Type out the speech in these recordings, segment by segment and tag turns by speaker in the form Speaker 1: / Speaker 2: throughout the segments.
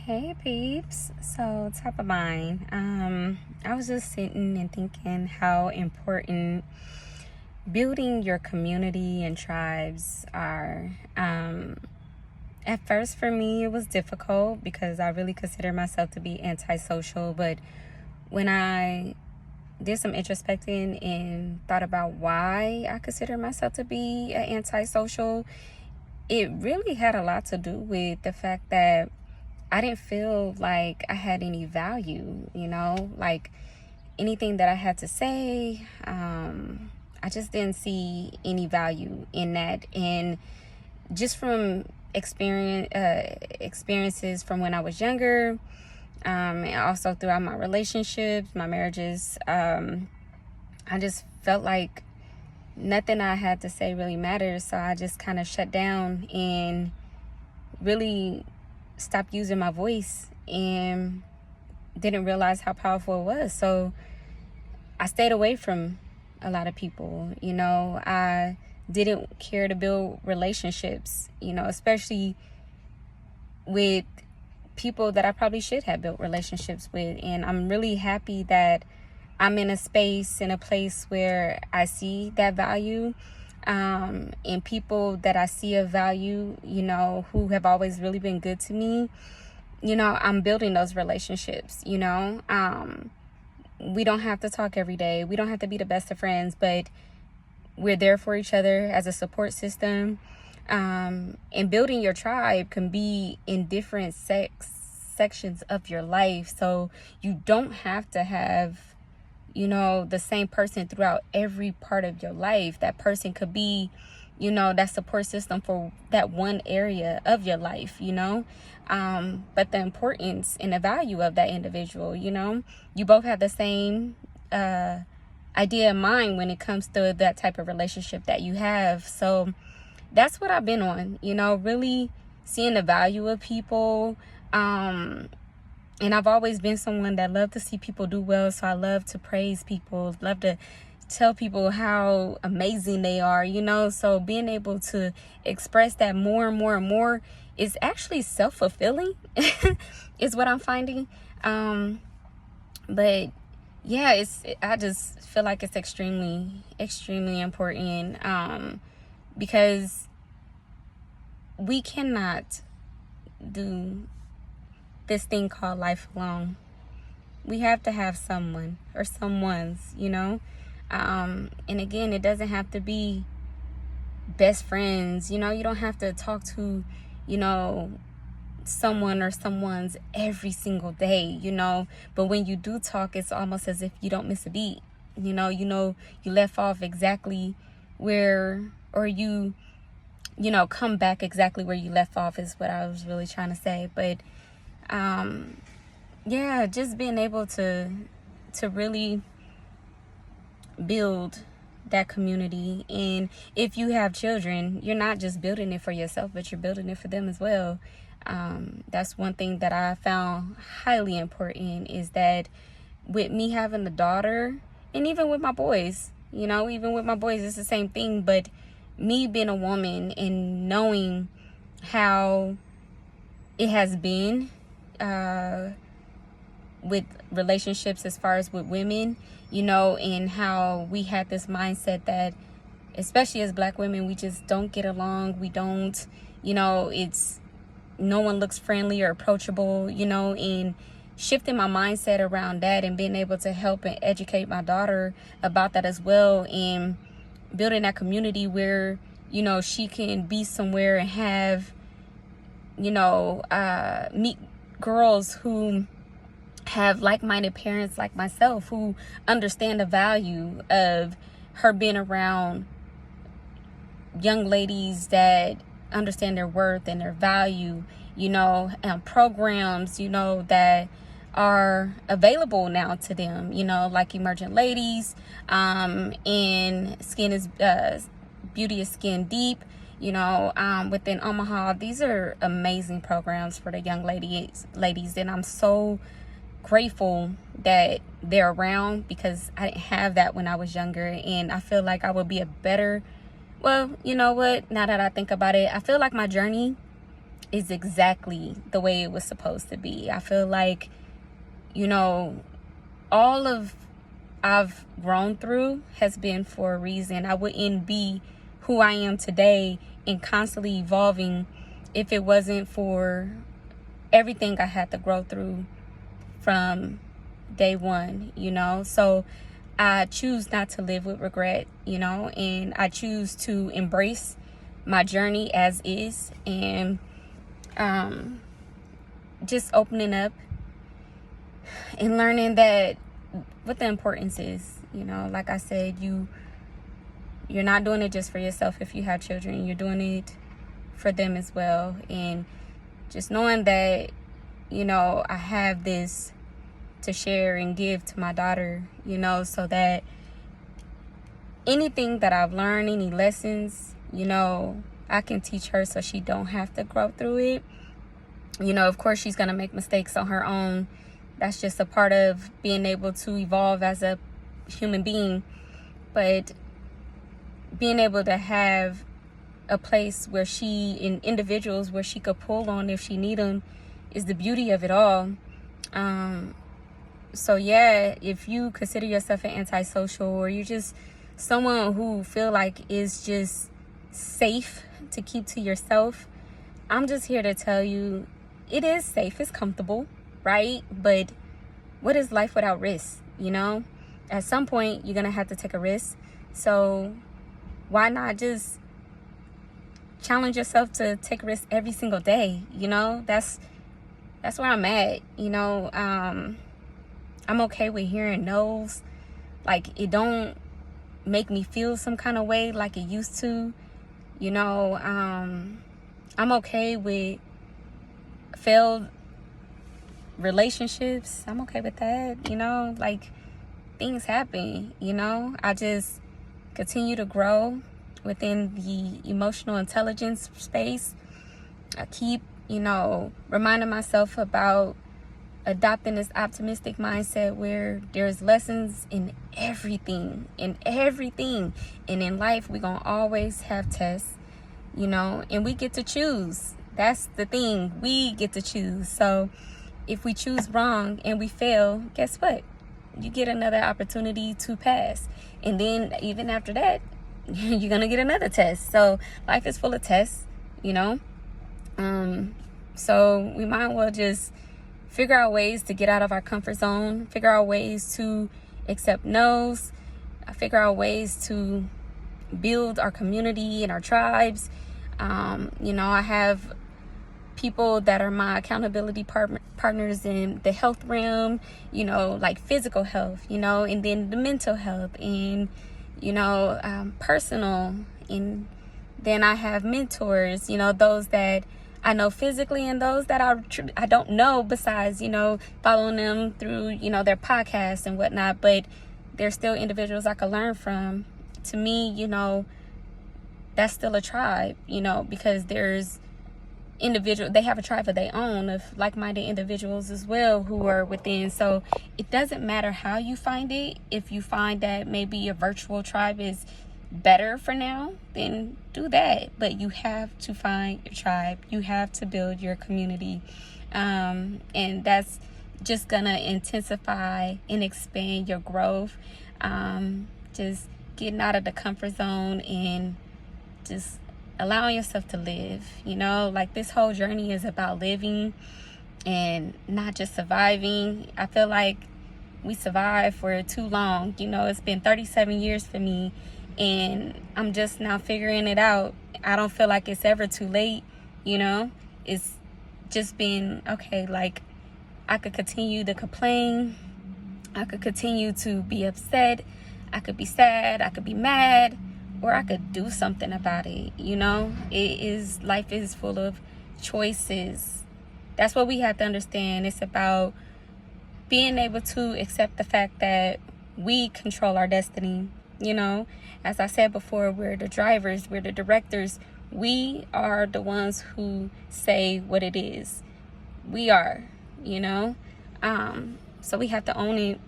Speaker 1: Hey peeps. So top of mind, I was just sitting and thinking how important building your community and tribes are. At first for me it was difficult because I really consider myself to be antisocial, but when I did some introspecting and thought about why I consider myself to be an antisocial, it really had a lot to do with the fact that I didn't feel like I had any value, like anything that I had to say. I just didn't see any value in that. And just from experiences from when I was younger, and also throughout my relationships, my marriages, I just felt like nothing I had to say really mattered. So I just kind of shut down and really stopped using my voice and didn't realize how powerful it was. So I stayed away from a lot of people. I didn't care to build relationships, especially with people that I probably should have built relationships with. And I'm really happy that I'm in a place where I see that value, and people that I see of value, who have always really been good to me. I'm building those relationships. We don't have to talk every day. We don't have to be the best of friends, but we're there for each other as a support system. And building your tribe can be in different sections of your life. So you don't have to have the same person throughout every part of your life. That person could be, that support system for that one area of your life, but the importance and the value of that individual, you both have the same idea in mind when it comes to that type of relationship that you have. So that's what I've been on, really seeing the value of people. And I've always been someone that loved to see people do well. So I love to praise people, love to tell people how amazing they are, So being able to express that more and more and more is actually self-fulfilling is what I'm finding. But yeah, I just feel like it's extremely, extremely important, because we cannot do this thing called life alone. We have to have someone or someone's, and again, it doesn't have to be best friends. You don't have to talk to, someone or someone's every single day, but when you do talk, it's almost as if you don't miss a beat. You left off exactly where, or you come back exactly where you left off is what I was really trying to say. But yeah, just being able to really build that community. And if you have children, you're not just building it for yourself, but you're building it for them as well. That's one thing that I found highly important, is that with me having a daughter, and even with my boys, it's the same thing. But me being a woman and knowing how it has been with relationships as far as with women, and how we had this mindset that, especially as Black women, we just don't get along. We don't, it's no one looks friendly or approachable, and shifting my mindset around that and being able to help and educate my daughter about that as well, and building that community where, she can be somewhere and have, meet girls who have like-minded parents like myself, who understand the value of her being around young ladies that understand their worth and their value, and programs, that are available now to them, like Emergent Ladies, and Beauty is Skin Deep, within Omaha. These are amazing programs for the young ladies, and I'm so grateful that they're around, because I didn't have that when I was younger. And I feel like I would be a better, well, you know what, now that I think about it, I feel like my journey is exactly the way it was supposed to be. I feel like, you know, all of I've grown through has been for a reason. I wouldn't be who I am today and constantly evolving if it wasn't for everything I had to grow through from day one, you know. So I choose not to live with regret, you know, and I choose to embrace my journey as is, and just opening up and learning that what the importance is, you know. Like I said, you're not doing it just for yourself. If you have children, you're doing it for them as well. And just knowing that, you know, I have this to share and give to my daughter, you know, so that anything that I've learned, any lessons, you know, I can teach her so she don't have to grow through it. You know, of course, she's going to make mistakes on her own. That's just a part of being able to evolve as a human being. But being able to have a place where individuals where she could pull on if she need them is the beauty of it all. So yeah, if you consider yourself an antisocial, or you're just someone who feel like is just safe to keep to yourself, I'm just here to tell you it is safe, it's comfortable, right? But what is life without risk, you know? At some point, you're gonna have to take a risk. So why not just challenge yourself to take a risk every single day, you know? That's where I'm at, you know. I'm okay with hearing no's. Like, it don't make me feel some kind of way like it used to, you know. I'm okay with failed relationships. I'm okay with that, you know. Like, things happen, you know. I just continue to grow within the emotional intelligence space. I keep, you know, reminding myself about adopting this optimistic mindset where there's lessons in everything, and in life we're gonna always have tests, you know, and we get to choose. That's the thing, we get to choose. So if we choose wrong and we fail, guess what? You get another opportunity to pass, and then even after that you're gonna get another test. So life is full of tests, you know. So we might as well just figure out ways to get out of our comfort zone, figure out ways to accept no's, figure out ways to build our community and our tribes. You know, I have people that are my accountability partners in the health realm, you know, like physical health, you know, and then the mental health, and, you know, personal. And then I have mentors, you know, those that I know physically and those that I don't know, besides, you know, following them through, you know, their podcasts and whatnot. But they're still individuals I could learn from. To me, you know, that's still a tribe, you know, because there's they have a tribe of their own of like-minded individuals as well who are within. So it doesn't matter how you find it. If you find that maybe a virtual tribe is better for now, then do that. But you have to find your tribe. You have to build your community, and that's just gonna intensify and expand your growth. Just getting out of the comfort zone and just allowing yourself to live, you know. Like, this whole journey is about living and not just surviving. I feel like we survived for too long, you know. It's been 37 years for me, and I'm just now figuring it out. I don't feel like it's ever too late, you know. It's just been, okay, like, I could continue to complain, I could continue to be upset, I could be sad, I could be mad, or I could do something about it, you know. Life is full of choices. That's what we have to understand. It's about being able to accept the fact that we control our destiny, you know. As I said before, we're the drivers, we're the directors. We are the ones who say what it is. We are, you know. So we have to own it.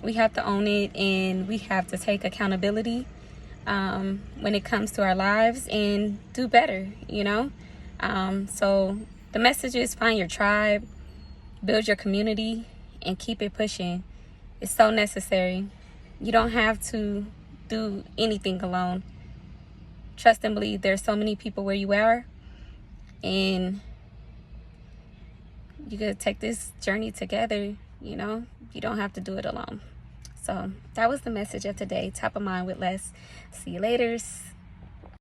Speaker 1: We have to own it, and we have to take accountability when it comes to our lives and do better, you know. So the message is find your tribe, build your community, and keep it pushing. It's so necessary. You don't have to do anything alone. Trust and believe there's so many people where you are, and you could take this journey together. You know, you don't have to do it alone. So that was the message of today. Top of mind with Les. See you later.